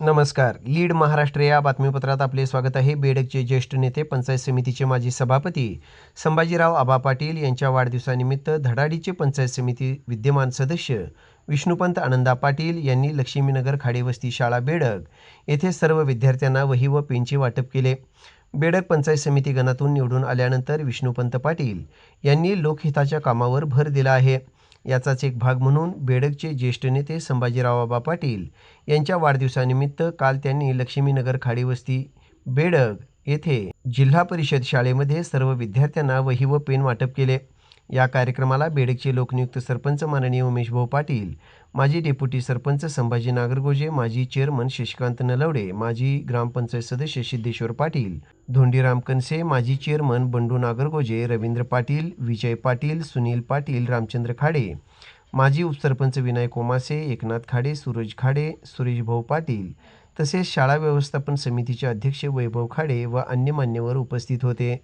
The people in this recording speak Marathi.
नमस्कार. लीड महाराष्ट्र या बातमीपत्रात आपले स्वागत आहे. बेडगचे ज्येष्ठ नेते, पंचायत समितीचे माजी सभापती संभाजीराव आबा पाटील यांच्या वाढदिवसानिमित्त धडाडीचे पंचायत समिती विद्यमान सदस्य विष्णुपंत आनंदा पाटील यांनी लक्ष्मीनगर खाडेवस्ती शाळा बेडग येथे सर्व विद्यार्थ्यांना वही व पेनचे वाटप केले. बेडग पंचायत समिती गणातून निवडून आल्यानंतर विष्णुपंत पाटील यांनी लोकहिताच्या कामावर भर दिला आहे. याचाच एक भाग म्हणून बेडगचे ज्येष्ठ नेते संभाजीराव आबा पाटील यांच्या वाढदिवसानिमित्त काल त्यांनी लक्ष्मीनगर खाडीवस्ती बेडग येथे जिल्हा परिषद शाळेमध्ये सर्व विद्यार्थ्यांना वही व पेन वाटप केले. या कार्यक्रमाला बेडगचे लोकनियुक्त सरपंच माननीय उमेशभाऊ पाटील, माजी डेप्युटी सरपंच संभाजी नागरगोजे, माजी चेअरमन शशिकांत नलवडे, माजी ग्रामपंचायत सदस्य सिद्धेश्वर पाटील, धोंडीराम कनसे, माजी चेअरमन बंडू नागरगोजे, रवींद्र पाटील, विजय पाटील, सुनील पाटील, रामचंद्र खाडे, माजी उपसरपंच विनायक कोमासे, एकनाथ खाडे, सूरज खाडे, सुरेशभाऊ पाटील तसेच शाळा व्यवस्थापन समितीचे अध्यक्ष वैभव खाडे व अन्य मान्यवर उपस्थित होते.